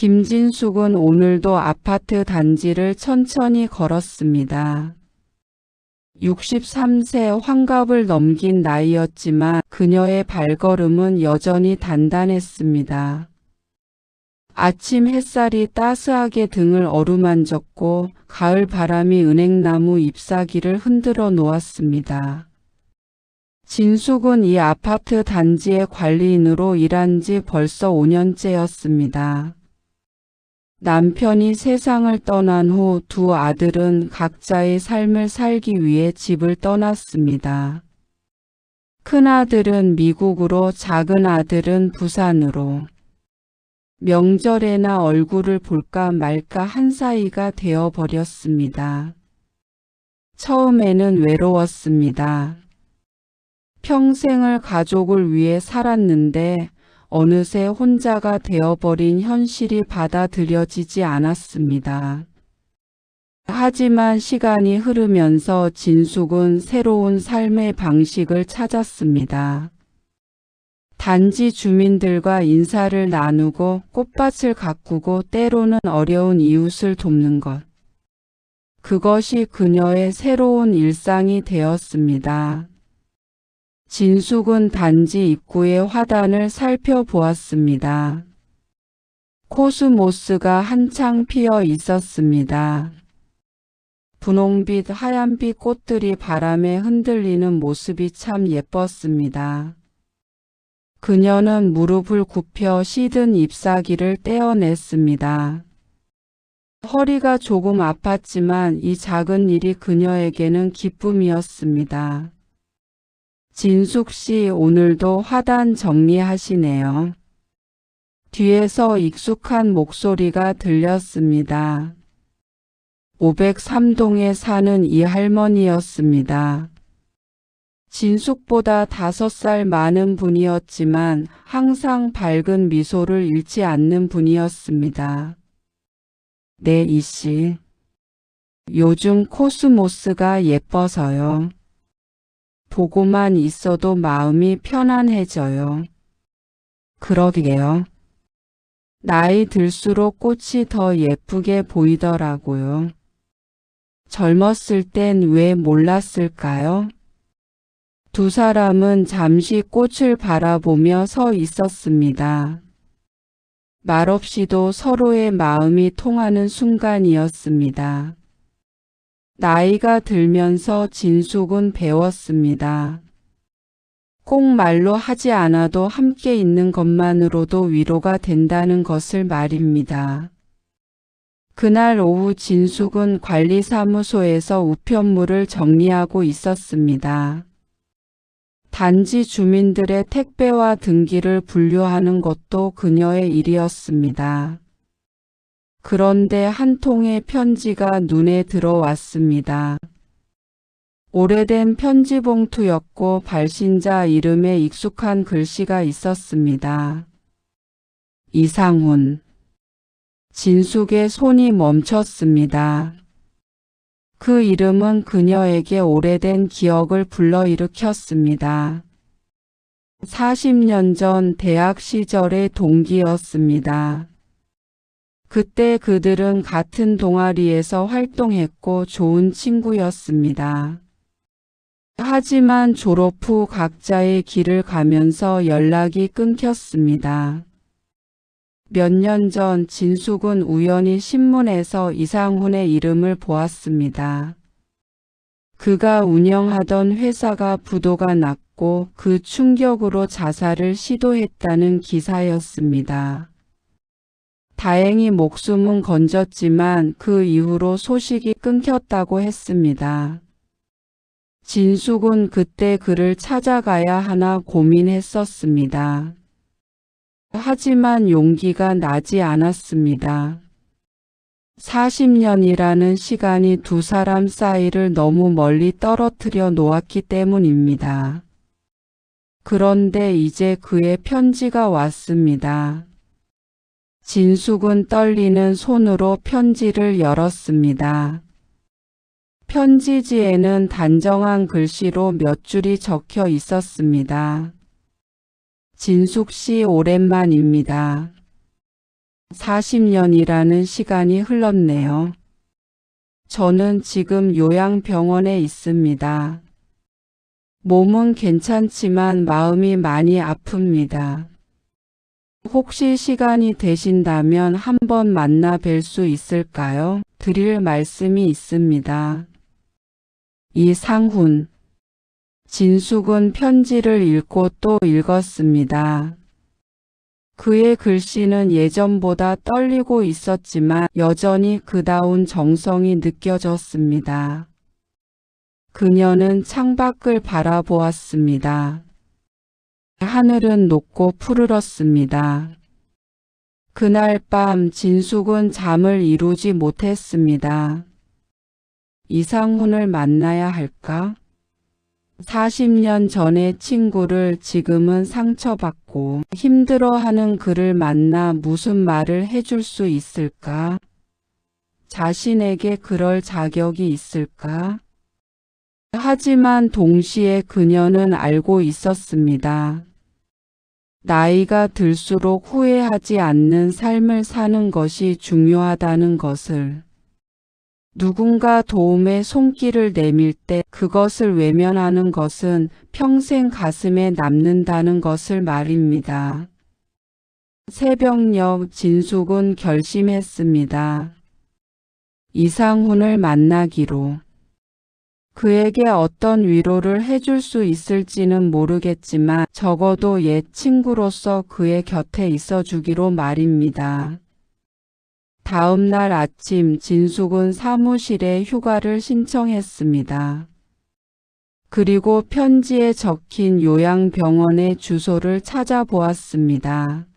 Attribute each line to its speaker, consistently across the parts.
Speaker 1: 김진숙은 오늘도 아파트 단지를 천천히 걸었습니다. 63세 환갑을 넘긴 나이였지만 그녀의 발걸음은 여전히 단단했습니다. 아침 햇살이 따스하게 등을 어루만졌고 가을 바람이 은행나무 잎사귀를 흔들어 놓았습니다. 진숙은 이 아파트 단지의 관리인으로 일한 지 벌써 5년째였습니다. 남편이 세상을 떠난 후 두 아들은 각자의 삶을 살기 위해 집을 떠났습니다. 큰아들은 미국으로, 작은 아들은 부산으로. 명절에나 얼굴을 볼까 말까 한 사이가 되어버렸습니다. 처음에는 외로웠습니다. 평생을 가족을 위해 살았는데 어느새 혼자가 되어버린 현실이 받아들여지지 않았습니다. 하지만 시간이 흐르면서 진숙은 새로운 삶의 방식을 찾았습니다. 단지 주민들과 인사를 나누고 꽃밭을 가꾸고 때로는 어려운 이웃을 돕는 것. 그것이 그녀의 새로운 일상이 되었습니다. 진숙은 단지 입구의 화단을 살펴보았습니다. 코스모스가 한창 피어 있었습니다. 분홍빛, 하얀빛 꽃들이 바람에 흔들리는 모습이 참 예뻤습니다. 그녀는 무릎을 굽혀 시든 잎사귀를 떼어냈습니다. 허리가 조금 아팠지만 이 작은 일이 그녀에게는 기쁨이었습니다. 진숙 씨, 오늘도 화단 정리하시네요. 뒤에서 익숙한 목소리가 들렸습니다. 503동에 사는 이 할머니였습니다. 진숙보다 5살 많은 분이었지만 항상 밝은 미소를 잃지 않는 분이었습니다. 네, 이씨. 요즘 코스모스가 예뻐서요. 보고만 있어도 마음이 편안해져요. 그러게요. 나이 들수록 꽃이 더 예쁘게 보이더라고요. 젊었을 땐 왜 몰랐을까요? 두 사람은 잠시 꽃을 바라보며 서 있었습니다. 말없이도 서로의 마음이 통하는 순간이었습니다. 나이가 들면서 진숙은 배웠습니다. 꼭 말로 하지 않아도 함께 있는 것만으로도 위로가 된다는 것을 말입니다. 그날 오후 진숙은 관리사무소에서 우편물을 정리하고 있었습니다. 단지 주민들의 택배와 등기를 분류하는 것도 그녀의 일이었습니다. 그런데 한 통의 편지가 눈에 들어왔습니다. 오래된 편지 봉투였고 발신자 이름에 익숙한 글씨가 있었습니다. 이상훈. 진숙의 손이 멈췄습니다. 그 이름은 그녀에게 오래된 기억을 불러일으켰습니다. 40년 전 대학 시절의 동기였습니다. 그때 그들은 같은 동아리에서 활동했고 좋은 친구였습니다. 하지만 졸업 후 각자의 길을 가면서 연락이 끊겼습니다. 몇 년 전 진숙은 우연히 신문에서 이상훈의 이름을 보았습니다. 그가 운영하던 회사가 부도가 났고 그 충격으로 자살을 시도했다는 기사였습니다. 다행히 목숨은 건졌지만 그 이후로 소식이 끊겼다고 했습니다. 진숙은 그때 그를 찾아가야 하나 고민했었습니다. 하지만 용기가 나지 않았습니다. 40년이라는 시간이 두 사람 사이를 너무 멀리 떨어뜨려 놓았기 때문입니다. 그런데 이제 그의 편지가 왔습니다. 진숙은 떨리는 손으로 편지를 열었습니다. 편지지에는 단정한 글씨로 몇 줄이 적혀 있었습니다. 진숙 씨, 오랜만입니다. 40년이라는 시간이 흘렀네요. 저는 지금 요양병원에 있습니다. 몸은 괜찮지만 마음이 많이 아픕니다. 혹시 시간이 되신다면 한번 만나 뵐 수 있을까요? 드릴 말씀이 있습니다. 이상훈. 진숙은 편지를 읽고 또 읽었습니다. 그의 글씨는 예전보다 떨리고 있었지만 여전히 그다운 정성이 느껴졌습니다. 그녀는 창밖을 바라보았습니다. 하늘은 높고 푸르렀습니다. 그날 밤 진숙은 잠을 이루지 못했습니다. 이상훈을 만나야 할까? 40년 전의 친구를 지금은 상처받고 힘들어하는 그를 만나 무슨 말을 해줄 수 있을까? 자신에게 그럴 자격이 있을까? 하지만 동시에 그녀는 알고 있었습니다. 나이가 들수록 후회하지 않는 삶을 사는 것이 중요하다는 것을. 누군가 도움의 손길을 내밀 때 그것을 외면하는 것은 평생 가슴에 남는다는 것을 말입니다. 새벽녘 진숙은 결심했습니다. 이상훈을 만나기로. 그에게 어떤 위로를 해줄 수 있을지는 모르겠지만 적어도 옛 친구로서 그의 곁에 있어주기로 말입니다. 다음 날 아침 진숙은 사무실에 휴가를 신청했습니다. 그리고 편지에 적힌 요양병원의 주소를 찾아보았습니다.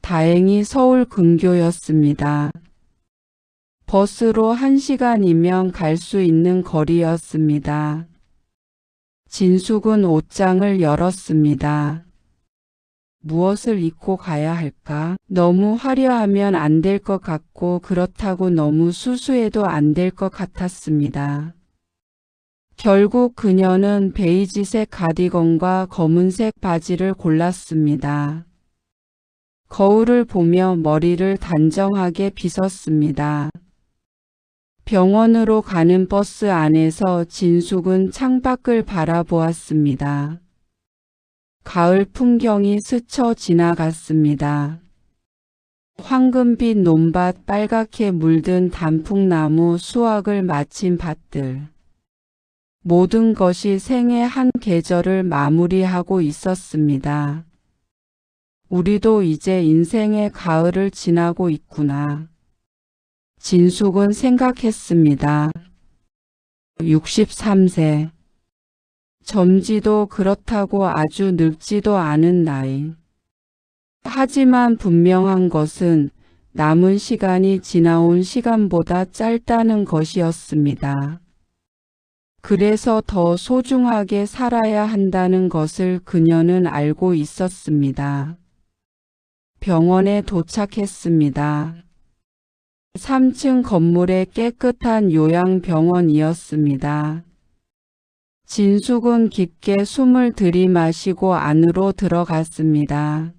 Speaker 1: 다행히 서울 근교였습니다. 버스로 1시간이면 갈 수 있는 거리였습니다. 진숙은 옷장을 열었습니다. 무엇을 입고 가야 할까? 너무 화려하면 안 될 것 같고 그렇다고 너무 수수해도 안 될 것 같았습니다. 결국 그녀는 베이지색 가디건과 검은색 바지를 골랐습니다. 거울을 보며 머리를 단정하게 빗었습니다. 병원으로 가는 버스 안에서 진숙은 창밖을 바라보았습니다. 가을 풍경이 스쳐 지나갔습니다. 황금빛 논밭, 빨갛게 물든 단풍나무, 수확을 마친 밭들. 모든 것이 생의 한 계절을 마무리하고 있었습니다. 우리도 이제 인생의 가을을 지나고 있구나. 진숙은 생각했습니다. 63세. 젊지도 그렇다고 아주 늙지도 않은 나이. 하지만 분명한 것은 남은 시간이 지나온 시간보다 짧다는 것이었습니다. 그래서 더 소중하게 살아야 한다는 것을 그녀는 알고 있었습니다. 병원에 도착했습니다. 3층 건물의 깨끗한 요양병원이었습니다. 진숙은 깊게 숨을 들이마시고 안으로 들어갔습니다.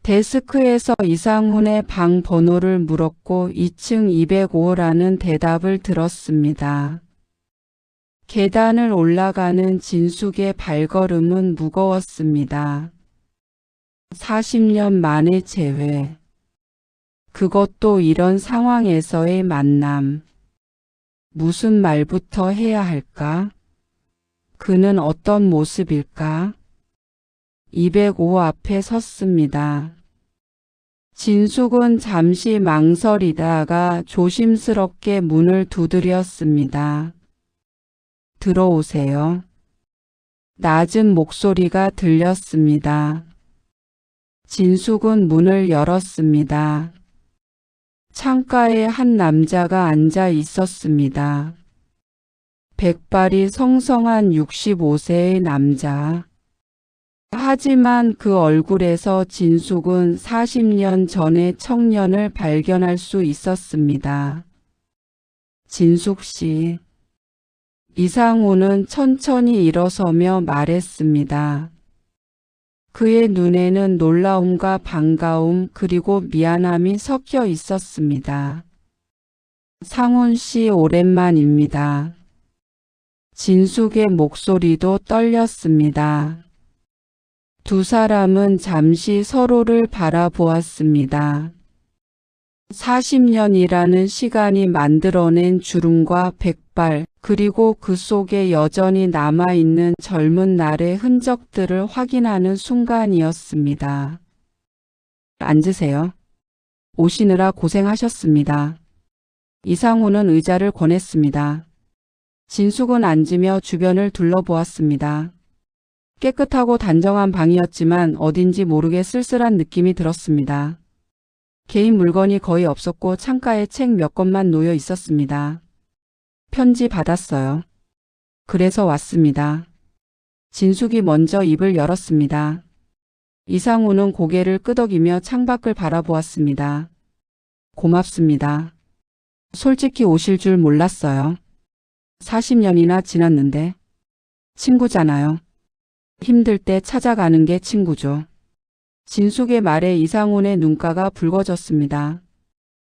Speaker 1: 데스크에서 이상훈의 방 번호를 물었고 2층 205라는 대답을 들었습니다. 계단을 올라가는 진숙의 발걸음은 무거웠습니다. 40년 만의 재회. 그것도 이런 상황에서의 만남. 무슨 말부터 해야 할까? 그는 어떤 모습일까? 205 앞에 섰습니다. 진숙은 잠시 망설이다가 조심스럽게 문을 두드렸습니다. 들어오세요. 낮은 목소리가 들렸습니다. 진숙은 문을 열었습니다. 창가에 한 남자가 앉아 있었습니다. 백발이 성성한 65세의 남자. 하지만 그 얼굴에서 진숙은 40년 전의 청년을 발견할 수 있었습니다. 진숙 씨. 이상훈은 천천히 일어서며 말했습니다. 그의 눈에는 놀라움과 반가움 그리고 미안함이 섞여 있었습니다. 상훈 씨 오랜만입니다. 진숙의 목소리도 떨렸습니다. 두 사람은 잠시 서로를 바라보았습니다. 40년이라는 시간이 만들어낸 주름과 백발, 그리고 그 속에 여전히 남아있는 젊은 날의 흔적들을 확인하는 순간이었습니다. 앉으세요. 오시느라 고생하셨습니다. 이상훈은 의자를 권했습니다. 진숙은 앉으며 주변을 둘러보았습니다. 깨끗하고 단정한 방이었지만 어딘지 모르게 쓸쓸한 느낌이 들었습니다. 개인 물건이 거의 없었고 창가에 책 몇 권만 놓여 있었습니다. 편지 받았어요. 그래서 왔습니다. 진숙이 먼저 입을 열었습니다. 이상훈은 고개를 끄덕이며 창밖을 바라보았습니다. 고맙습니다. 솔직히 오실 줄 몰랐어요. 40년이나 지났는데. 친구잖아요. 힘들 때 찾아가는 게 친구죠. 진숙의 말에 이상훈의 눈가가 붉어졌습니다.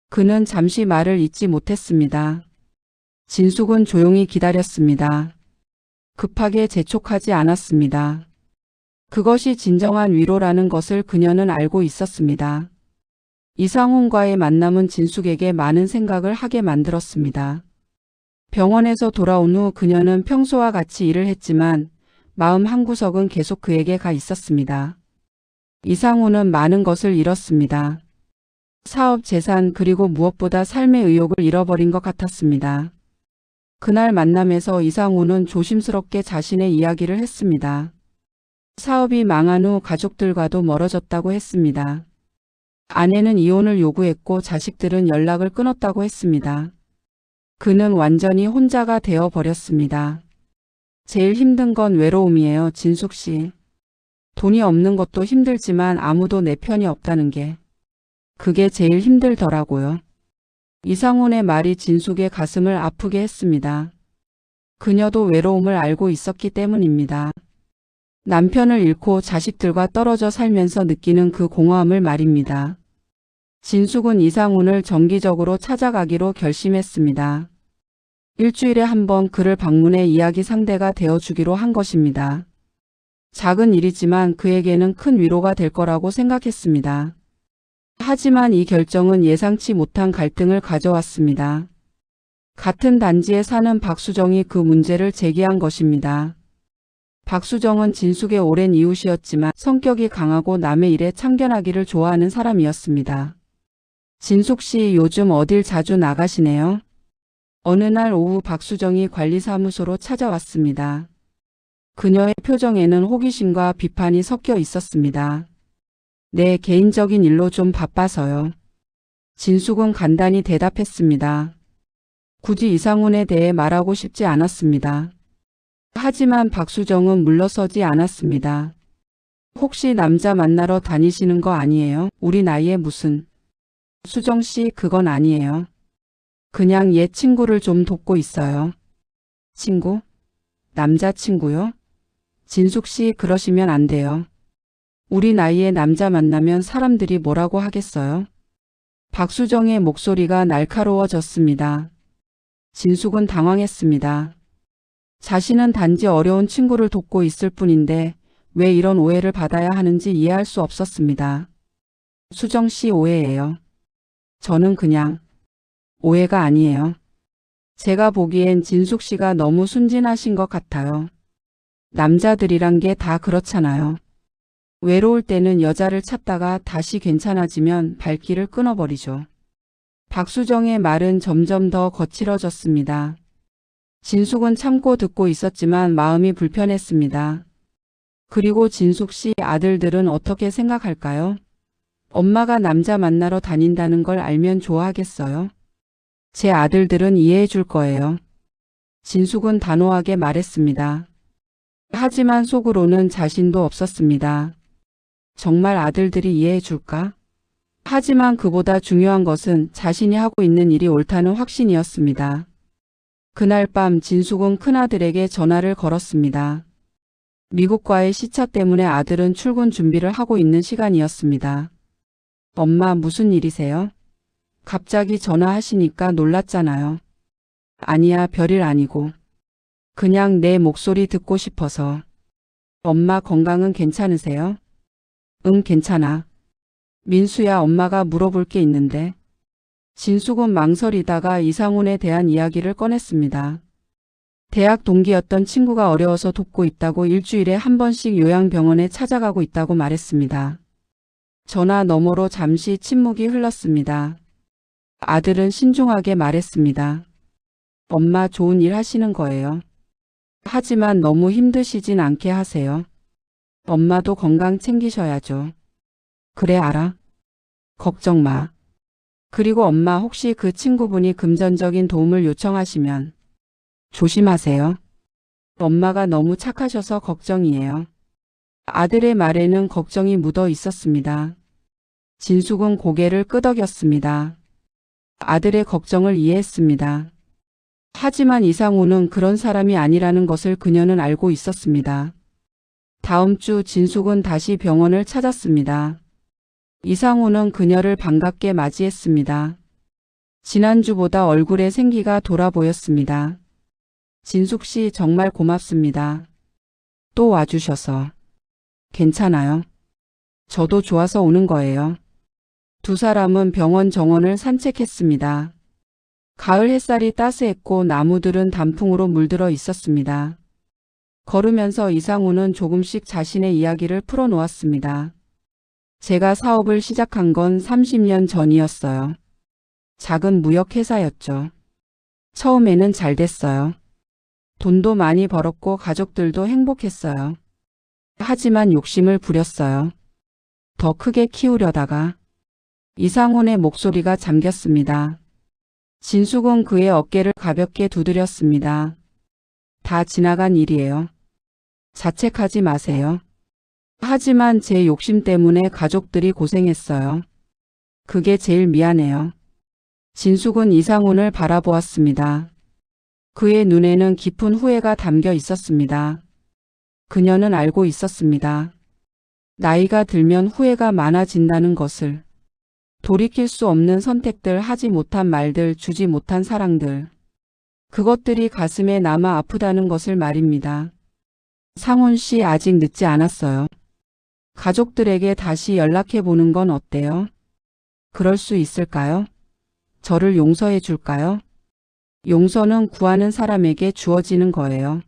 Speaker 1: 그는 잠시 말을 잇지 못했습니다. 진숙은 조용히 기다렸습니다. 급하게 재촉하지 않았습니다. 그것이 진정한 위로라는 것을 그녀는 알고 있었습니다. 이상훈과의 만남은 진숙에게 많은 생각을 하게 만들었습니다. 병원에서 돌아온 후 그녀는 평소와 같이 일을 했지만 마음 한구석은 계속 그에게 가 있었습니다. 이상훈은 많은 것을 잃었습니다. 사업, 재산, 그리고 무엇보다 삶의 의욕을 잃어버린 것 같았습니다. 그날 만남에서 이상훈은 조심스럽게 자신의 이야기를 했습니다. 사업이 망한 후 가족들과도 멀어졌다고 했습니다. 아내는 이혼을 요구했고 자식들은 연락을 끊었다고 했습니다. 그는 완전히 혼자가 되어 버렸습니다. 제일 힘든 건 외로움이에요, 진숙 씨. 돈이 없는 것도 힘들지만 아무도 내 편이 없다는 게. 그게 제일 힘들더라고요. 이상훈의 말이 진숙의 가슴을 아프게 했습니다. 그녀도 외로움을 알고 있었기 때문입니다. 남편을 잃고 자식들과 떨어져 살면서 느끼는 그 공허함을 말입니다. 진숙은 이상훈을 정기적으로 찾아가기로 결심했습니다. 일주일에 한 번 그를 방문해 이야기 상대가 되어주기로 한 것입니다. 작은 일이지만 그에게는 큰 위로가 될 거라고 생각했습니다. 하지만 이 결정은 예상치 못한 갈등을 가져왔습니다. 같은 단지에 사는 박수정이 그 문제를 제기한 것입니다. 박수정은 진숙의 오랜 이웃이었지만 성격이 강하고 남의 일에 참견하기를 좋아하는 사람이었습니다. 진숙 씨 요즘 어딜 자주 나가시네요? 어느 날 오후 박수정이 관리사무소로 찾아왔습니다. 그녀의 표정에는 호기심과 비판이 섞여 있었습니다. 네, 개인적인 일로 좀 바빠서요. 진숙은 간단히 대답했습니다. 굳이 이상훈에 대해 말하고 싶지 않았습니다. 하지만 박수정은 물러서지 않았습니다. 혹시 남자 만나러 다니시는 거 아니에요? 우리 나이에 무슨. 수정 씨, 그건 아니에요. 그냥 옛 친구를 좀 돕고 있어요. 친구? 남자친구요? 진숙 씨, 그러시면 안 돼요. 우리 나이에 남자 만나면 사람들이 뭐라고 하겠어요? 박수정의 목소리가 날카로워졌습니다. 진숙은 당황했습니다. 자신은 단지 어려운 친구를 돕고 있을 뿐인데 왜 이런 오해를 받아야 하는지 이해할 수 없었습니다. 수정 씨, 오해예요. 저는 그냥. 오해가 아니에요. 제가 보기엔 진숙 씨가 너무 순진하신 것 같아요. 남자들이란 게 다 그렇잖아요. 외로울 때는 여자를 찾다가 다시 괜찮아지면 발길을 끊어버리죠. 박수정의 말은 점점 더 거칠어졌습니다. 진숙은 참고 듣고 있었지만 마음이 불편했습니다. 그리고 진숙 씨 아들들은 어떻게 생각할까요? 엄마가 남자 만나러 다닌다는 걸 알면 좋아하겠어요? 제 아들들은 이해해 줄 거예요. 진숙은 단호하게 말했습니다. 하지만 속으로는 자신도 없었습니다. 정말 아들들이 이해해 줄까? 하지만 그보다 중요한 것은 자신이 하고 있는 일이 옳다는 확신이었습니다. 그날 밤 진숙은 큰아들에게 전화를 걸었습니다. 미국과의 시차 때문에 아들은 출근 준비를 하고 있는 시간이었습니다. 엄마, 무슨 일이세요? 갑자기 전화하시니까 놀랐잖아요. 아니야, 별일 아니고. 그냥 내 목소리 듣고 싶어서. 엄마 건강은 괜찮으세요? 응, 괜찮아. 민수야, 엄마가 물어볼 게 있는데. 진숙은 망설이다가 이상훈에 대한 이야기를 꺼냈습니다. 대학 동기였던 친구가 어려워서 돕고 있다고 일주일에 한 번씩 요양병원에 찾아가고 있다고 말했습니다. 전화 너머로 잠시 침묵이 흘렀습니다. 아들은 신중하게 말했습니다. 엄마, 좋은 일 하시는 거예요. 하지만 너무 힘드시진 않게 하세요. 엄마도 건강 챙기셔야죠. 그래, 알아. 걱정 마. 그리고 엄마, 혹시 그 친구분이 금전적인 도움을 요청하시면 조심하세요. 엄마가 너무 착하셔서 걱정이에요. 아들의 말에는 걱정이 묻어 있었습니다. 진숙은 고개를 끄덕였습니다. 아들의 걱정을 이해했습니다. 하지만 이상우는 그런 사람이 아니라는 것을 그녀는 알고 있었습니다. 다음 주 진숙은 다시 병원을 찾았습니다. 이상우는 그녀를 반갑게 맞이했습니다. 지난주보다 얼굴에 생기가 돌아 보였습니다. 진숙 씨, 정말 고맙습니다. 또 와주셔서. 괜찮아요. 저도 좋아서 오는 거예요. 두 사람은 병원 정원을 산책했습니다. 가을 햇살이 따스했고 나무들은 단풍으로 물들어 있었습니다. 걸으면서 이상우는 조금씩 자신의 이야기를 풀어놓았습니다. 제가 사업을 시작한 건 30년 전이었어요. 작은 무역회사였죠. 처음에는 잘 됐어요. 돈도 많이 벌었고 가족들도 행복했어요. 하지만 욕심을 부렸어요. 더 크게 키우려다가. 이상훈의 목소리가 잠겼습니다. 진숙은 그의 어깨를 가볍게 두드렸습니다. 다 지나간 일이에요. 자책하지 마세요. 하지만 제 욕심 때문에 가족들이 고생했어요. 그게 제일 미안해요. 진숙은 이상훈을 바라보았습니다. 그의 눈에는 깊은 후회가 담겨 있었습니다. 그녀는 알고 있었습니다. 나이가 들면 후회가 많아진다는 것을. 돌이킬 수 없는 선택들, 하지 못한 말들, 주지 못한 사랑들. 그것들이 가슴에 남아 아프다는 것을 말입니다. 상훈 씨, 아직 늦지 않았어요. 가족들에게 다시 연락해 보는 건 어때요? 그럴 수 있을까요? 저를 용서해 줄까요? 용서는 구하는 사람에게 주어지는 거예요.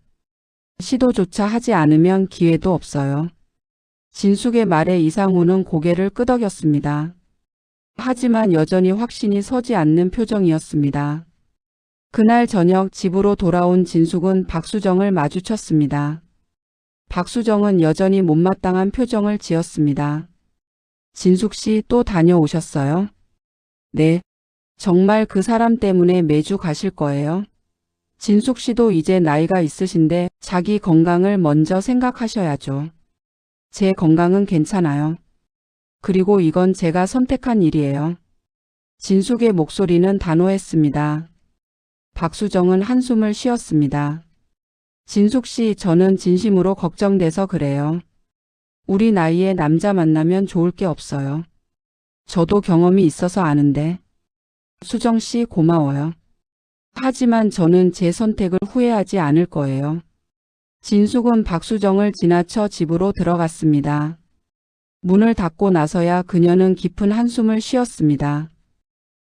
Speaker 1: 시도조차 하지 않으면 기회도 없어요. 진숙의 말에 이상우는 고개를 끄덕였습니다. 하지만 여전히 확신이 서지 않는 표정이었습니다. 그날 저녁 집으로 돌아온 진숙은 박수정을 마주쳤습니다. 박수정은 여전히 못마땅한 표정을 지었습니다. 진숙 씨, 또 다녀오셨어요? 네. 정말 그 사람 때문에 매주 가실 거예요? 진숙 씨도 이제 나이가 있으신데 자기 건강을 먼저 생각하셔야죠. 제 건강은 괜찮아요. 그리고 이건 제가 선택한 일이에요. 진숙의 목소리는 단호했습니다. 박수정은 한숨을 쉬었습니다. 진숙 씨, 저는 진심으로 걱정돼서 그래요. 우리 나이에 남자 만나면 좋을 게 없어요. 저도 경험이 있어서 아는데. 수정 씨, 고마워요. 하지만 저는 제 선택을 후회하지 않을 거예요. 진숙은 박수정을 지나쳐 집으로 들어갔습니다. 문을 닫고 나서야 그녀는 깊은 한숨을 쉬었습니다.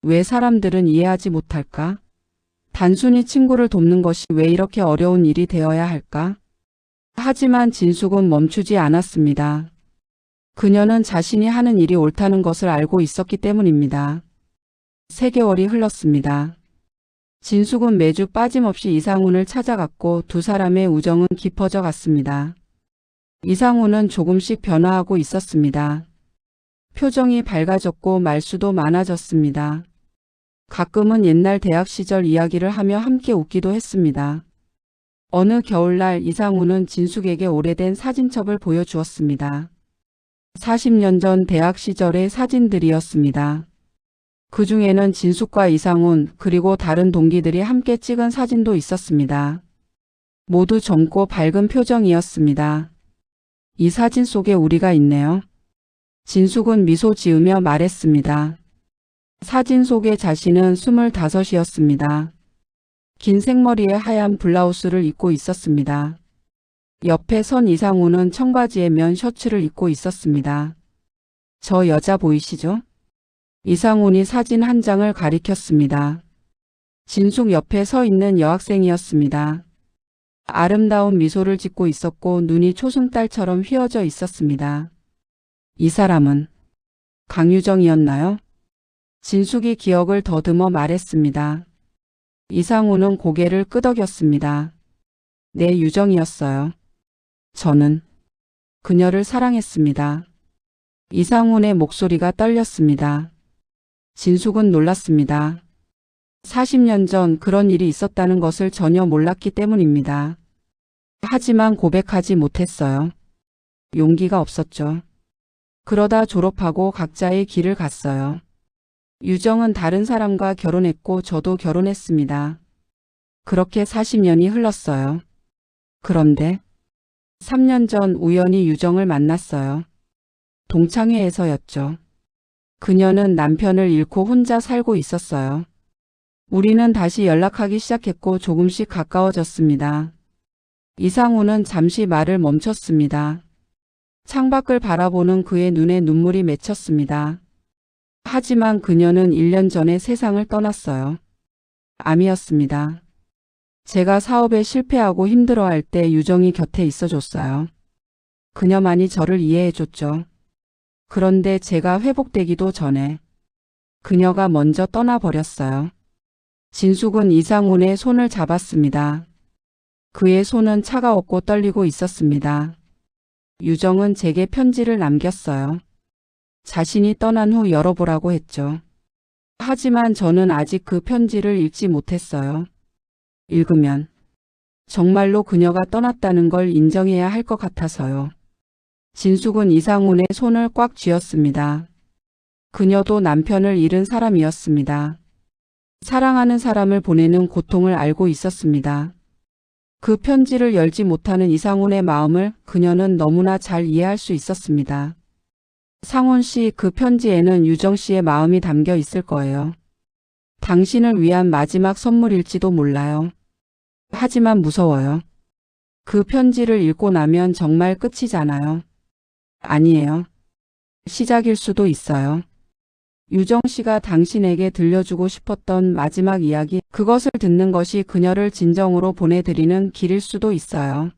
Speaker 1: 왜 사람들은 이해하지 못할까? 단순히 친구를 돕는 것이 왜 이렇게 어려운 일이 되어야 할까? 하지만 진숙은 멈추지 않았습니다. 그녀는 자신이 하는 일이 옳다는 것을 알고 있었기 때문입니다. 3개월이 흘렀습니다. 진숙은 매주 빠짐없이 이상훈을 찾아갔고 두 사람의 우정은 깊어져 갔습니다. 이상훈은 조금씩 변화하고 있었습니다. 표정이 밝아졌고 말수도 많아졌습니다. 가끔은 옛날 대학 시절 이야기를 하며 함께 웃기도 했습니다. 어느 겨울날 이상훈은 진숙에게 오래된 사진첩을 보여주었습니다. 40년 전 대학 시절의 사진들이었습니다. 그 중에는 진숙과 이상훈 그리고 다른 동기들이 함께 찍은 사진도 있었습니다. 모두 젊고 밝은 표정이었습니다. 이 사진 속에 우리가 있네요. 진숙은 미소 지으며 말했습니다. 사진 속의 자신은 25이었습니다. 긴 생머리에 하얀 블라우스를 입고 있었습니다. 옆에 선 이상우는 청바지에 면 셔츠를 입고 있었습니다. 저 여자 보이시죠? 이상훈이 사진 한 장을 가리켰습니다. 진숙 옆에 서 있는 여학생이었습니다. 아름다운 미소를 짓고 있었고 눈이 초승달처럼 휘어져 있었습니다. 이 사람은 강유정이었나요? 진숙이 기억을 더듬어 말했습니다. 이상우는 고개를 끄덕였습니다. 네, 유정이었어요. 저는 그녀를 사랑했습니다. 이상훈의 목소리가 떨렸습니다. 진숙은 놀랐습니다. 40년 전 그런 일이 있었다는 것을 전혀 몰랐기 때문입니다. 하지만 고백하지 못했어요. 용기가 없었죠. 그러다 졸업하고 각자의 길을 갔어요. 유정은 다른 사람과 결혼했고 저도 결혼했습니다. 그렇게 40년이 흘렀어요. 그런데 3년 전 우연히 유정을 만났어요. 동창회에서였죠. 그녀는 남편을 잃고 혼자 살고 있었어요. 우리는 다시 연락하기 시작했고 조금씩 가까워졌습니다. 이상우는 잠시 말을 멈췄습니다. 창밖을 바라보는 그의 눈에 눈물이 맺혔습니다. 하지만 그녀는 1년 전에 세상을 떠났어요. 암이었습니다. 제가 사업에 실패하고 힘들어할 때 유정이 곁에 있어줬어요. 그녀만이 저를 이해해줬죠. 그런데 제가 회복되기도 전에 그녀가 먼저 떠나버렸어요. 진숙은 이상훈의 손을 잡았습니다. 그의 손은 차가웠고 떨리고 있었습니다. 유정은 제게 편지를 남겼어요. 자신이 떠난 후 열어보라고 했죠. 하지만 저는 아직 그 편지를 읽지 못했어요. 읽으면 정말로 그녀가 떠났다는 걸 인정해야 할 것 같아서요. 진숙은 이상훈의 손을 꽉 쥐었습니다. 그녀도 남편을 잃은 사람이었습니다. 사랑하는 사람을 보내는 고통을 알고 있었습니다. 그 편지를 열지 못하는 이상훈의 마음을 그녀는 너무나 잘 이해할 수 있었습니다. 상훈 씨, 그 편지에는 유정 씨의 마음이 담겨 있을 거예요. 당신을 위한 마지막 선물일지도 몰라요. 하지만 무서워요. 그 편지를 읽고 나면 정말 끝이잖아요. 아니에요. 시작일 수도 있어요. 유정 씨가 당신에게 들려주고 싶었던 마지막 이야기, 그것을 듣는 것이 그녀를 진정으로 보내드리는 길일 수도 있어요.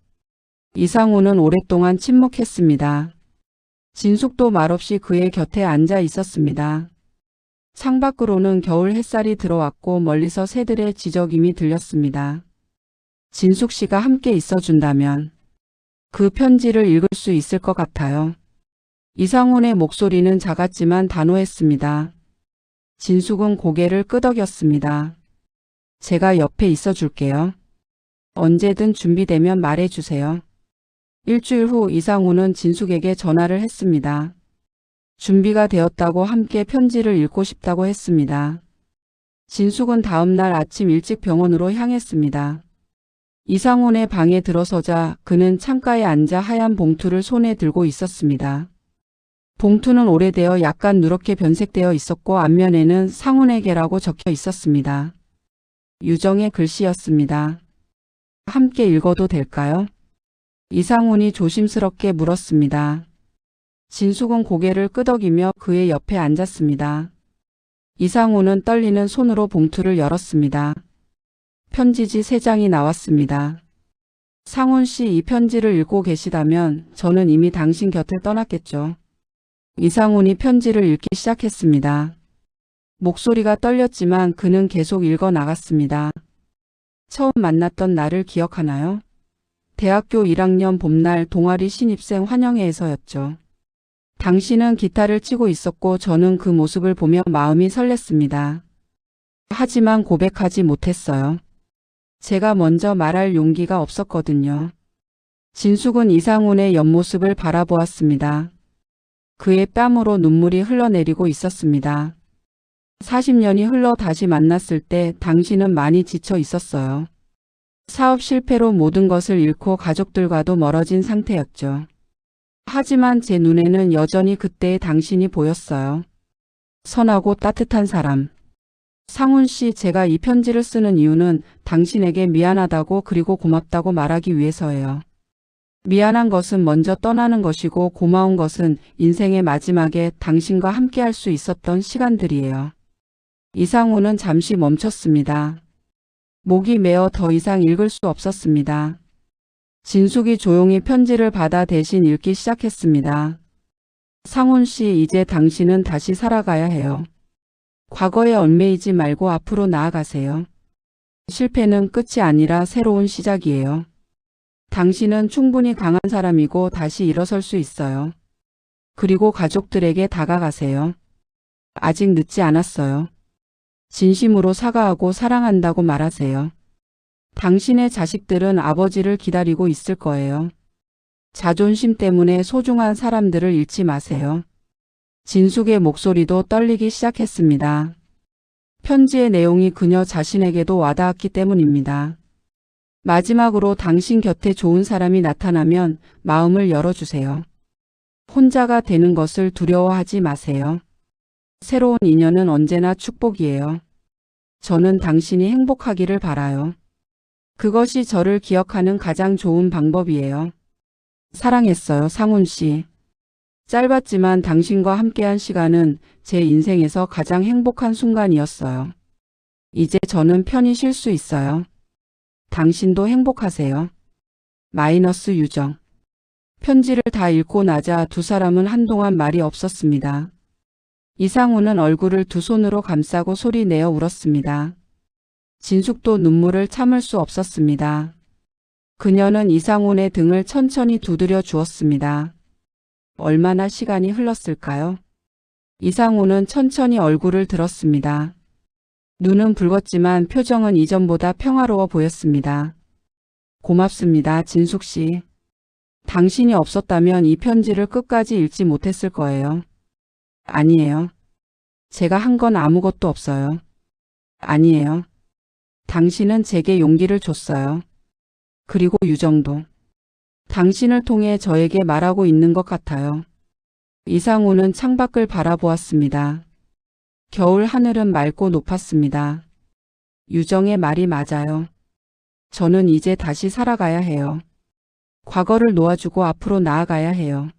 Speaker 1: 이상우는 오랫동안 침묵했습니다. 진숙도 말없이 그의 곁에 앉아 있었습니다. 창밖으로는 겨울 햇살이 들어왔고 멀리서 새들의 지저귀이 들렸습니다. 진숙 씨가 함께 있어준다면 그 편지를 읽을 수 있을 것 같아요. 이상훈의 목소리는 작았지만 단호했습니다. 진숙은 고개를 끄덕였습니다. 제가 옆에 있어줄게요. 언제든 준비되면 말해주세요. 일주일 후 이상훈은 진숙에게 전화를 했습니다. 준비가 되었다고 함께 편지를 읽고 싶다고 했습니다. 진숙은 다음 날 아침 일찍 병원으로 향했습니다. 이상훈의 방에 들어서자 그는 창가에 앉아 하얀 봉투를 손에 들고 있었습니다. 봉투는 오래되어 약간 누렇게 변색되어 있었고 앞면에는 상훈에게라고 적혀 있었습니다. 유정의 글씨였습니다. 함께 읽어도 될까요? 이상훈이 조심스럽게 물었습니다. 진숙은 고개를 끄덕이며 그의 옆에 앉았습니다. 이상훈은 떨리는 손으로 봉투를 열었습니다. 편지지 3장이 나왔습니다. 상훈 씨, 이 편지를 읽고 계시다면 저는 이미 당신 곁을 떠났겠죠. 이상훈이 편지를 읽기 시작했습니다. 목소리가 떨렸지만 그는 계속 읽어 나갔습니다. 처음 만났던 나를 기억하나요? 대학교 1학년 봄날 동아리 신입생 환영회에서였죠. 당신은 기타를 치고 있었고 저는 그 모습을 보며 마음이 설렜습니다. 하지만 고백하지 못했어요. 제가 먼저 말할 용기가 없었거든요. 진숙은 이상훈의 옆모습을 바라보았습니다. 그의 뺨으로 눈물이 흘러내리고 있었습니다. 40년이 흘러 다시 만났을 때 당신은 많이 지쳐 있었어요. 사업 실패로 모든 것을 잃고 가족들과도 멀어진 상태였죠. 하지만 제 눈에는 여전히 그때의 당신이 보였어요. 선하고 따뜻한 사람. 상훈 씨, 제가 이 편지를 쓰는 이유는 당신에게 미안하다고 그리고 고맙다고 말하기 위해서예요. 미안한 것은 먼저 떠나는 것이고 고마운 것은 인생의 마지막에 당신과 함께 할 수 있었던 시간들이에요. 이상우는 잠시 멈췄습니다. 목이 메어 더 이상 읽을 수 없었습니다. 진숙이 조용히 편지를 받아 대신 읽기 시작했습니다. 상훈 씨, 이제 당신은 다시 살아가야 해요. 과거에 얽매이지 말고 앞으로 나아가세요. 실패는 끝이 아니라 새로운 시작이에요. 당신은 충분히 강한 사람이고 다시 일어설 수 있어요. 그리고 가족들에게 다가가세요. 아직 늦지 않았어요. 진심으로 사과하고 사랑한다고 말하세요. 당신의 자식들은 아버지를 기다리고 있을 거예요. 자존심 때문에 소중한 사람들을 잃지 마세요. 진숙의 목소리도 떨리기 시작했습니다. 편지의 내용이 그녀 자신에게도 와닿았기 때문입니다. 마지막으로 당신 곁에 좋은 사람이 나타나면 마음을 열어주세요. 혼자가 되는 것을 두려워하지 마세요. 새로운 인연은 언제나 축복이에요. 저는 당신이 행복하기를 바라요. 그것이 저를 기억하는 가장 좋은 방법이에요. 사랑했어요, 상훈 씨. 짧았지만 당신과 함께한 시간은 제 인생에서 가장 행복한 순간이었어요. 이제 저는 편히 쉴 수 있어요. 당신도 행복하세요. 마이너스 유정. 편지를 다 읽고 나자 두 사람은 한동안 말이 없었습니다. 이상우는 얼굴을 두 손으로 감싸고 소리내어 울었습니다. 진숙도 눈물을 참을 수 없었습니다. 그녀는 이상훈의 등을 천천히 두드려 주었습니다. 얼마나 시간이 흘렀을까요? 이상훈은 천천히 얼굴을 들었습니다. 눈은 붉었지만 표정은 이전보다 평화로워 보였습니다. 고맙습니다, 진숙 씨. 당신이 없었다면 이 편지를 끝까지 읽지 못했을 거예요. 아니에요. 제가 한 건 아무것도 없어요. 아니에요. 당신은 제게 용기를 줬어요. 그리고 유정도. 당신을 통해 저에게 말하고 있는 것 같아요. 이상우는 창밖을 바라보았습니다. 겨울 하늘은 맑고 높았습니다. 유정의 말이 맞아요. 저는 이제 다시 살아가야 해요. 과거를 놓아주고 앞으로 나아가야 해요.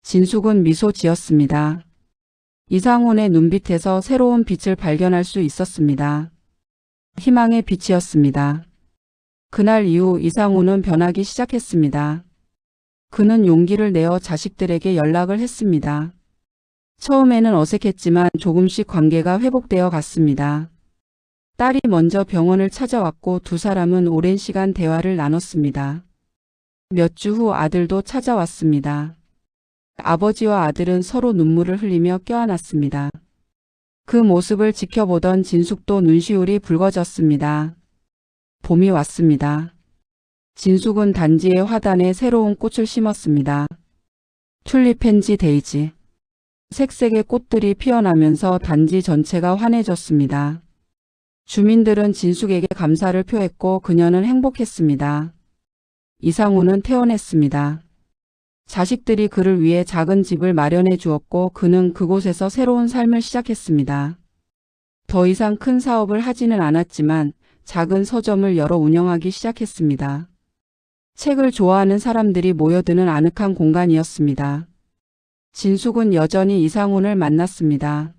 Speaker 1: 진숙은 미소 지었습니다. 이상훈의 눈빛에서 새로운 빛을 발견할 수 있었습니다. 희망의 빛이었습니다. 그날 이후 이상훈은 변하기 시작했습니다. 그는 용기를 내어 자식들에게 연락을 했습니다. 처음에는 어색했지만 조금씩 관계가 회복되어 갔습니다. 딸이 먼저 병원을 찾아왔고 두 사람은 오랜 시간 대화를 나눴습니다. 몇 주 후 아들도 찾아왔습니다. 아버지와 아들은 서로 눈물을 흘리며 껴안았습니다. 그 모습을 지켜보던 진숙도 눈시울이 붉어졌습니다. 봄이 왔습니다. 진숙은 단지의 화단에 새로운 꽃을 심었습니다. 튤립 펜지 데이지. 색색의 꽃들이 피어나면서 단지 전체가 환해졌습니다. 주민들은 진숙에게 감사를 표했고 그녀는 행복했습니다. 이상우는 퇴원했습니다. 자식들이 그를 위해 작은 집을 마련해 주었고 그는 그곳에서 새로운 삶을 시작했습니다. 더 이상 큰 사업을 하지는 않았지만 작은 서점을 열어 운영하기 시작했습니다. 책을 좋아하는 사람들이 모여드는 아늑한 공간이었습니다. 진숙은 여전히 이상훈을 만났습니다.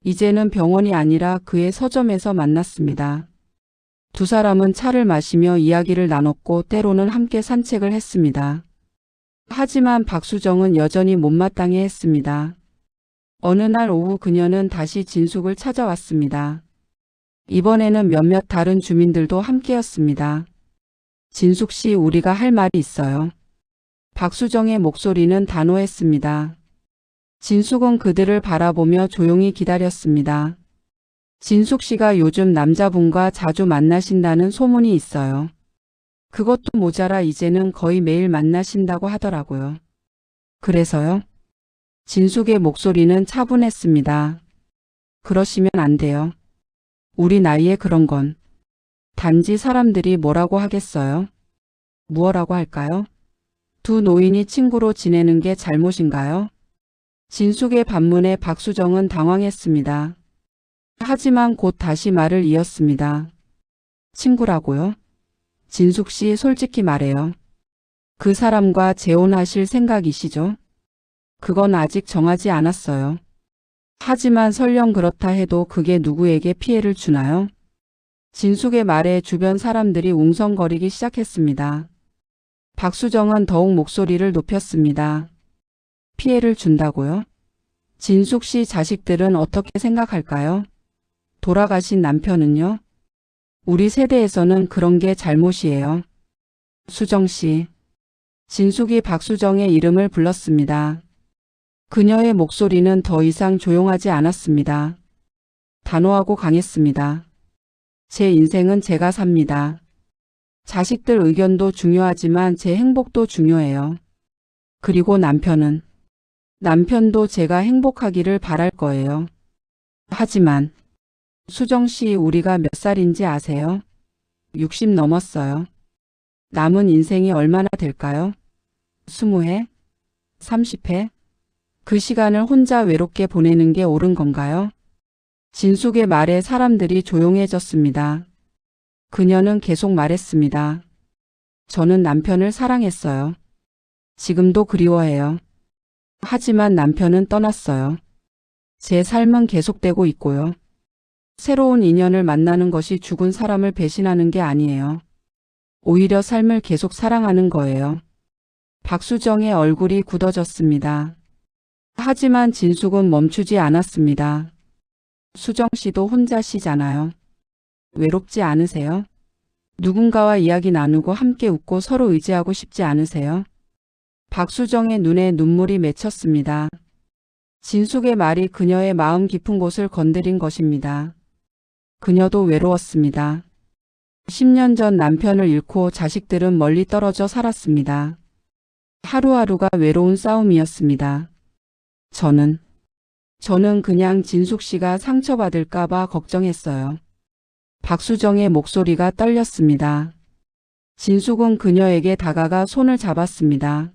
Speaker 1: 이제는 병원이 아니라 그의 서점에서 만났습니다. 두 사람은 차를 마시며 이야기를 나눴고 때로는 함께 산책을 했습니다. 하지만 박수정은 여전히 못마땅해 했습니다. 어느 날 오후 그녀는 다시 진숙을 찾아왔습니다. 이번에는 몇몇 다른 주민들도 함께였습니다. 진숙 씨, 우리가 할 말이 있어요. 박수정의 목소리는 단호했습니다. 진숙은 그들을 바라보며 조용히 기다렸습니다. 진숙 씨가 요즘 남자분과 자주 만나신다는 소문이 있어요. 그것도 모자라 이제는 거의 매일 만나신다고 하더라고요. 그래서요? 진숙의 목소리는 차분했습니다. 그러시면 안 돼요. 우리 나이에 그런 건. 단지 사람들이 뭐라고 하겠어요? 무엇라고 할까요? 두 노인이 친구로 지내는 게 잘못인가요? 진숙의 반문에 박수정은 당황했습니다. 하지만 곧 다시 말을 이었습니다. 친구라고요? 진숙 씨 솔직히 말해요. 그 사람과 재혼하실 생각이시죠? 그건 아직 정하지 않았어요. 하지만 설령 그렇다 해도 그게 누구에게 피해를 주나요? 진숙의 말에 주변 사람들이 웅성거리기 시작했습니다. 박수정은 더욱 목소리를 높였습니다. 피해를 준다고요? 진숙 씨 자식들은 어떻게 생각할까요? 돌아가신 남편은요? 우리 세대에서는 그런 게 잘못이에요. 수정 씨. 진숙이 박수정의 이름을 불렀습니다. 그녀의 목소리는 더 이상 조용하지 않았습니다. 단호하고 강했습니다. 제 인생은 제가 삽니다. 자식들 의견도 중요하지만 제 행복도 중요해요. 그리고 남편도 제가 행복하기를 바랄 거예요. 하지만 수정 씨 우리가 몇 살인지 아세요? 60 넘었어요. 남은 인생이 얼마나 될까요? 20해? 30해? 그 시간을 혼자 외롭게 보내는 게 옳은 건가요? 진숙의 말에 사람들이 조용해졌습니다. 그녀는 계속 말했습니다. 저는 남편을 사랑했어요. 지금도 그리워해요. 하지만 남편은 떠났어요. 제 삶은 계속되고 있고요. 새로운 인연을 만나는 것이 죽은 사람을 배신하는 게 아니에요. 오히려 삶을 계속 사랑하는 거예요. 박수정의 얼굴이 굳어졌습니다. 하지만 진숙은 멈추지 않았습니다. 수정 씨도 혼자시잖아요. 외롭지 않으세요? 누군가와 이야기 나누고 함께 웃고 서로 의지하고 싶지 않으세요? 박수정의 눈에 눈물이 맺혔습니다. 진숙의 말이 그녀의 마음 깊은 곳을 건드린 것입니다. 그녀도 외로웠습니다. 10년 전 남편을 잃고 자식들은 멀리 떨어져 살았습니다. 하루하루가 외로운 싸움이었습니다. 저는 그냥 진숙 씨가 상처받을까봐 걱정했어요. 박수정의 목소리가 떨렸습니다. 진숙은 그녀에게 다가가 손을 잡았습니다.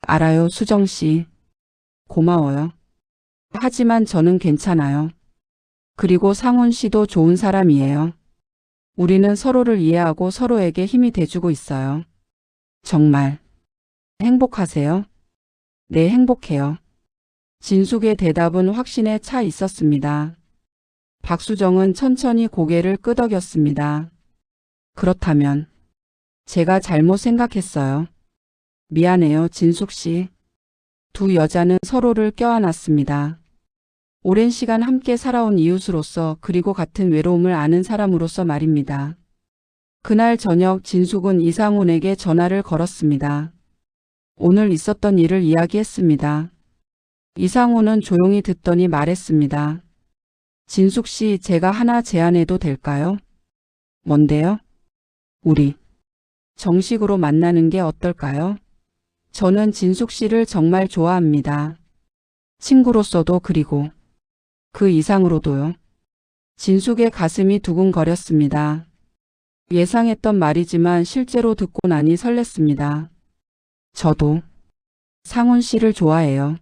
Speaker 1: 알아요, 수정 씨. 고마워요. 하지만 저는 괜찮아요. 그리고 상훈 씨도 좋은 사람이에요. 우리는 서로를 이해하고 서로에게 힘이 돼주고 있어요. 정말 행복하세요? 네, 행복해요. 진숙의 대답은 확신에 차 있었습니다. 박수정은 천천히 고개를 끄덕였습니다. 그렇다면 제가 잘못 생각했어요. 미안해요, 진숙 씨. 두 여자는 서로를 껴안았습니다. 오랜 시간 함께 살아온 이웃으로서 그리고 같은 외로움을 아는 사람으로서 말입니다. 그날 저녁 진숙은 이상훈에게 전화를 걸었습니다. 오늘 있었던 일을 이야기했습니다. 이상훈은 조용히 듣더니 말했습니다. 진숙 씨, 제가 하나 제안해도 될까요? 뭔데요? 우리 정식으로 만나는 게 어떨까요? 저는 진숙 씨를 정말 좋아합니다. 친구로서도 그리고 그 이상으로도요. 진숙의 가슴이 두근거렸습니다. 예상했던 말이지만 실제로 듣고 나니 설렜습니다. 저도 상훈 씨를 좋아해요.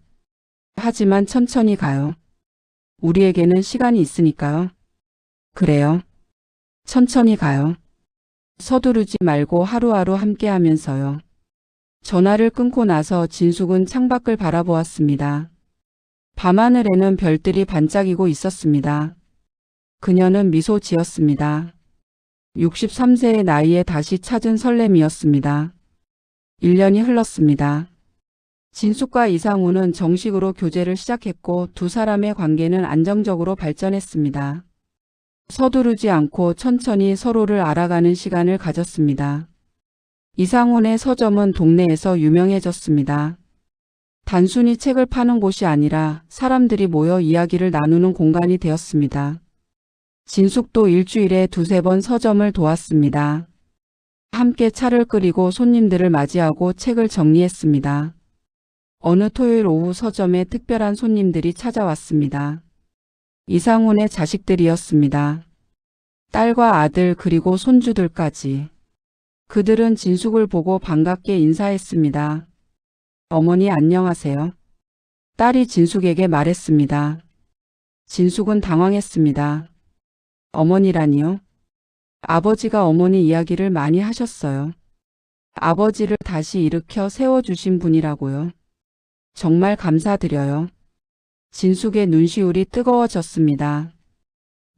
Speaker 1: 하지만 천천히 가요. 우리에게는 시간이 있으니까요. 그래요. 천천히 가요. 서두르지 말고 하루하루 함께 하면서요. 전화를 끊고 나서 진숙은 창밖을 바라보았습니다. 밤하늘에는 별들이 반짝이고 있었습니다. 그녀는 미소 지었습니다. 63세의 나이에 다시 찾은 설렘이었습니다. 1년이 흘렀습니다. 진숙과 이상훈은 정식으로 교제를 시작했고 두 사람의 관계는 안정적으로 발전했습니다. 서두르지 않고 천천히 서로를 알아가는 시간을 가졌습니다. 이상훈의 서점은 동네에서 유명해졌습니다. 단순히 책을 파는 곳이 아니라 사람들이 모여 이야기를 나누는 공간이 되었습니다. 진숙도 일주일에 두세 번 서점을 도왔습니다. 함께 차를 끓이고 손님들을 맞이하고 책을 정리했습니다. 어느 토요일 오후 서점에 특별한 손님들이 찾아왔습니다. 이상훈의 자식들이었습니다. 딸과 아들 그리고 손주들까지. 그들은 진숙을 보고 반갑게 인사했습니다. 어머니 안녕하세요. 딸이 진숙에게 말했습니다. 진숙은 당황했습니다. 어머니라니요? 아버지가 어머니 이야기를 많이 하셨어요. 아버지를 다시 일으켜 세워주신 분이라고요. 정말 감사드려요. 진숙의 눈시울이 뜨거워졌습니다.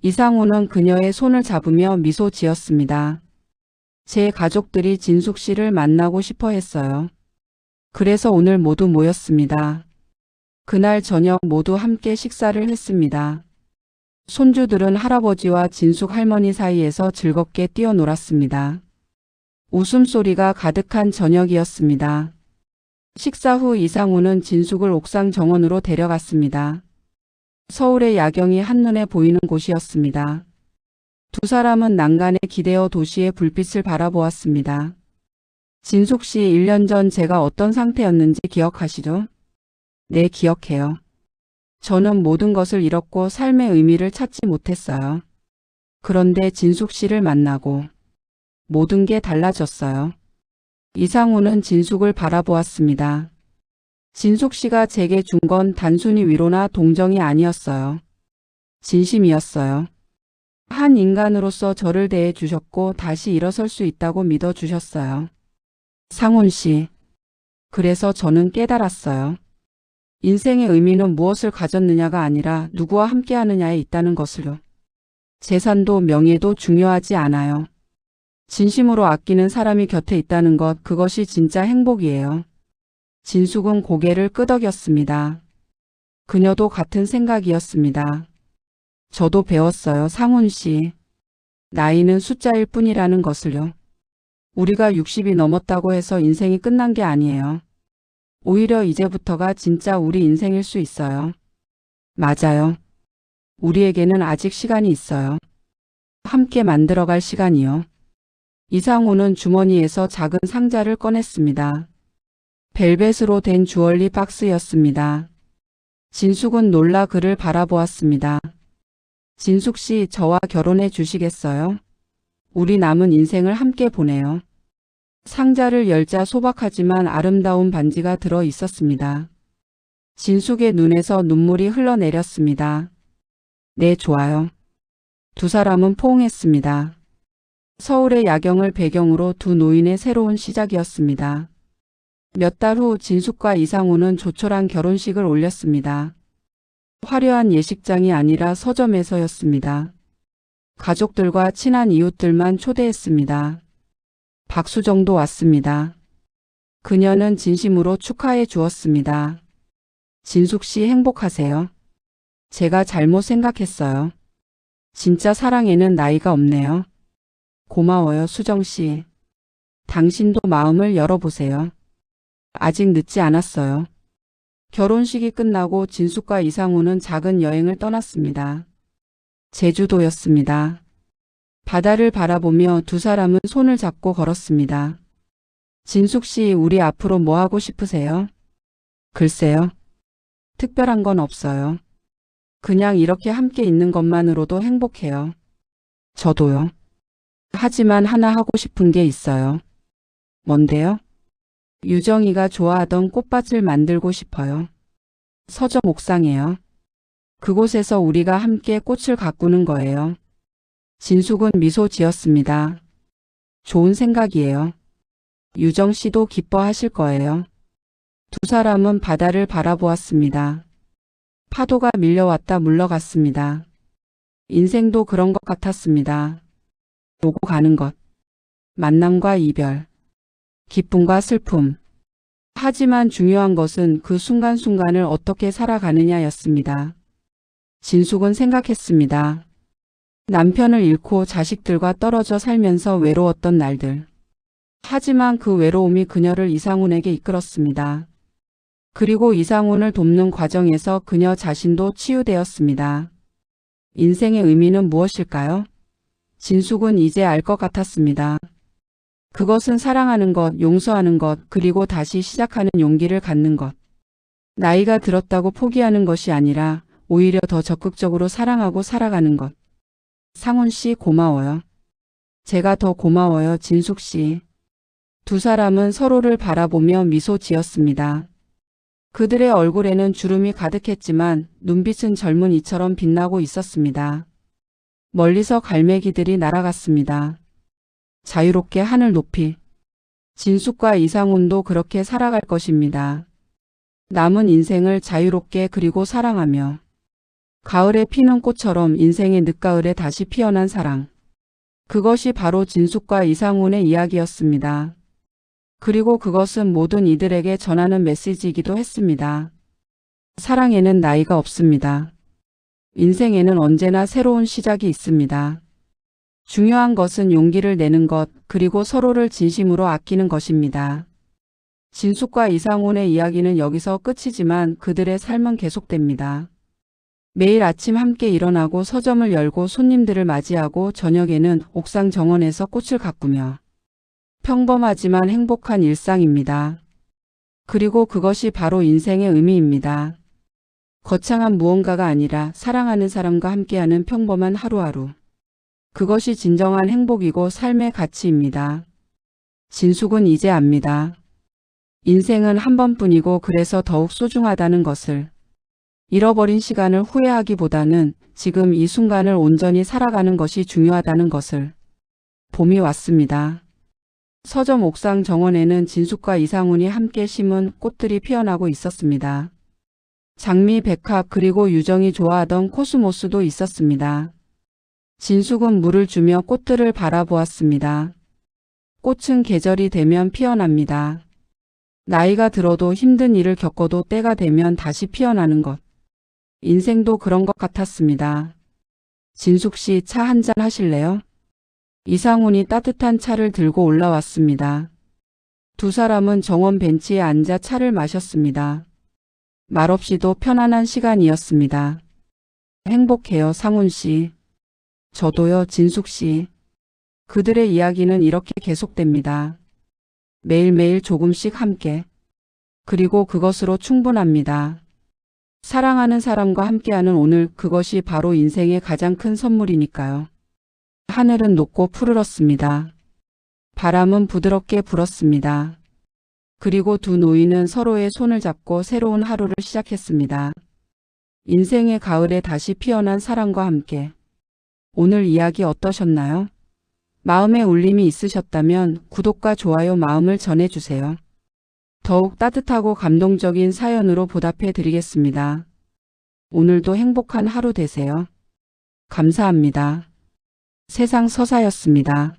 Speaker 1: 이상우는 그녀의 손을 잡으며 미소 지었습니다. 제 가족들이 진숙 씨를 만나고 싶어 했어요. 그래서 오늘 모두 모였습니다. 그날 저녁 모두 함께 식사를 했습니다. 손주들은 할아버지와 진숙 할머니 사이에서 즐겁게 뛰어놀았습니다. 웃음소리가 가득한 저녁이었습니다. 식사 후 이상우는 진숙을 옥상 정원으로 데려갔습니다. 서울의 야경이 한눈에 보이는 곳이었습니다. 두 사람은 난간에 기대어 도시의 불빛을 바라보았습니다. 진숙 씨 1년 전 제가 어떤 상태였는지 기억하시죠? 네, 기억해요. 저는 모든 것을 잃었고 삶의 의미를 찾지 못했어요. 그런데 진숙 씨를 만나고 모든 게 달라졌어요. 이상우는 진숙을 바라보았습니다. 진숙 씨가 제게 준 건 단순히 위로나 동정이 아니었어요. 진심이었어요. 한 인간으로서 저를 대해 주셨고 다시 일어설 수 있다고 믿어 주셨어요. 상훈 씨. 그래서 저는 깨달았어요. 인생의 의미는 무엇을 가졌느냐가 아니라 누구와 함께 하느냐에 있다는 것을요. 재산도 명예도 중요하지 않아요. 진심으로 아끼는 사람이 곁에 있다는 것, 그것이 진짜 행복이에요. 진숙은 고개를 끄덕였습니다. 그녀도 같은 생각이었습니다. 저도 배웠어요, 상훈 씨. 나이는 숫자일 뿐이라는 것을요. 우리가 60이 넘었다고 해서 인생이 끝난 게 아니에요. 오히려 이제부터가 진짜 우리 인생일 수 있어요. 맞아요. 우리에게는 아직 시간이 있어요. 함께 만들어갈 시간이요. 이상우는 주머니에서 작은 상자를 꺼냈습니다. 벨벳으로 된 주얼리 박스였습니다. 진숙은 놀라 그를 바라보았습니다. 진숙 씨, 저와 결혼해 주시겠어요? 우리 남은 인생을 함께 보내요. 상자를 열자 소박하지만 아름다운 반지가 들어 있었습니다. 진숙의 눈에서 눈물이 흘러내렸습니다. 네, 좋아요. 두 사람은 포옹했습니다. 서울의 야경을 배경으로 두 노인의 새로운 시작이었습니다. 몇 달 후 진숙과 이상우는 조촐한 결혼식을 올렸습니다. 화려한 예식장이 아니라 서점에서였습니다. 가족들과 친한 이웃들만 초대했습니다. 박수정도 왔습니다. 그녀는 진심으로 축하해 주었습니다. 진숙 씨 행복하세요? 제가 잘못 생각했어요. 진짜 사랑에는 나이가 없네요. 고마워요, 수정 씨. 당신도 마음을 열어보세요. 아직 늦지 않았어요. 결혼식이 끝나고 진숙과 이상우는 작은 여행을 떠났습니다. 제주도였습니다. 바다를 바라보며 두 사람은 손을 잡고 걸었습니다. 진숙 씨, 우리 앞으로 뭐 하고 싶으세요? 글쎄요. 특별한 건 없어요. 그냥 이렇게 함께 있는 것만으로도 행복해요. 저도요. 하지만 하나 하고 싶은 게 있어요. 뭔데요? 유정이가 좋아하던 꽃밭을 만들고 싶어요. 서점 옥상에요. 그곳에서 우리가 함께 꽃을 가꾸는 거예요. 진숙은 미소 지었습니다. 좋은 생각이에요. 유정 씨도 기뻐하실 거예요. 두 사람은 바다를 바라보았습니다. 파도가 밀려왔다 물러갔습니다. 인생도 그런 것 같았습니다. 오고 가는 것. 만남과 이별. 기쁨과 슬픔. 하지만 중요한 것은 그 순간순간을 어떻게 살아가느냐였습니다. 진숙은 생각했습니다. 남편을 잃고 자식들과 떨어져 살면서 외로웠던 날들. 하지만 그 외로움이 그녀를 이상훈에게 이끌었습니다. 그리고 이상훈을 돕는 과정에서 그녀 자신도 치유되었습니다. 인생의 의미는 무엇일까요? 진숙은 이제 알 것 같았습니다. 그것은 사랑하는 것, 용서하는 것, 그리고 다시 시작하는 용기를 갖는 것. 나이가 들었다고 포기하는 것이 아니라 오히려 더 적극적으로 사랑하고 살아가는 것. 상훈 씨 고마워요. 제가 더 고마워요, 진숙 씨. 두 사람은 서로를 바라보며 미소 지었습니다. 그들의 얼굴에는 주름이 가득했지만 눈빛은 젊은이처럼 빛나고 있었습니다. 멀리서 갈매기들이 날아갔습니다. 자유롭게 하늘 높이. 진숙과 이상훈도 그렇게 살아갈 것입니다. 남은 인생을 자유롭게 그리고 사랑하며 가을에 피는 꽃처럼 인생의 늦가을에 다시 피어난 사랑. 그것이 바로 진숙과 이상훈의 이야기였습니다. 그리고 그것은 모든 이들에게 전하는 메시지이기도 했습니다. 사랑에는 나이가 없습니다. 인생에는 언제나 새로운 시작이 있습니다. 중요한 것은 용기를 내는 것, 그리고 서로를 진심으로 아끼는 것입니다. 진숙과 이상훈의 이야기는 여기서 끝이지만 그들의 삶은 계속됩니다. 매일 아침 함께 일어나고 서점을 열고 손님들을 맞이하고 저녁에는 옥상 정원에서 꽃을 가꾸며 평범하지만 행복한 일상입니다. 그리고 그것이 바로 인생의 의미입니다. 거창한 무언가가 아니라 사랑하는 사람과 함께하는 평범한 하루하루. 그것이 진정한 행복이고 삶의 가치입니다. 진숙은 이제 압니다. 인생은 한 번뿐이고 그래서 더욱 소중하다는 것을. 잃어버린 시간을 후회하기보다는 지금 이 순간을 온전히 살아가는 것이 중요하다는 것을. 봄이 왔습니다. 서점 옥상 정원에는 진숙과 이상훈이 함께 심은 꽃들이 피어나고 있었습니다. 장미, 백합 그리고 유정이 좋아하던 코스모스도 있었습니다. 진숙은 물을 주며 꽃들을 바라보았습니다. 꽃은 계절이 되면 피어납니다. 나이가 들어도 힘든 일을 겪어도 때가 되면 다시 피어나는 것. 인생도 그런 것 같았습니다. 진숙 씨, 차 한잔 하실래요? 이상훈이 따뜻한 차를 들고 올라왔습니다. 두 사람은 정원 벤치에 앉아 차를 마셨습니다. 말없이도 편안한 시간이었습니다. 행복해요, 상훈 씨. 저도요, 진숙 씨. 그들의 이야기는 이렇게 계속됩니다. 매일매일 조금씩 함께. 그리고 그것으로 충분합니다. 사랑하는 사람과 함께하는 오늘, 그것이 바로 인생의 가장 큰 선물이니까요. 하늘은 높고 푸르렀습니다. 바람은 부드럽게 불었습니다. 그리고 두 노인은 서로의 손을 잡고 새로운 하루를 시작했습니다. 인생의 가을에 다시 피어난 사랑과 함께. 오늘 이야기 어떠셨나요? 마음에 울림이 있으셨다면 구독과 좋아요 마음을 전해주세요. 더욱 따뜻하고 감동적인 사연으로 보답해 드리겠습니다. 오늘도 행복한 하루 되세요. 감사합니다. 세상 서사였습니다.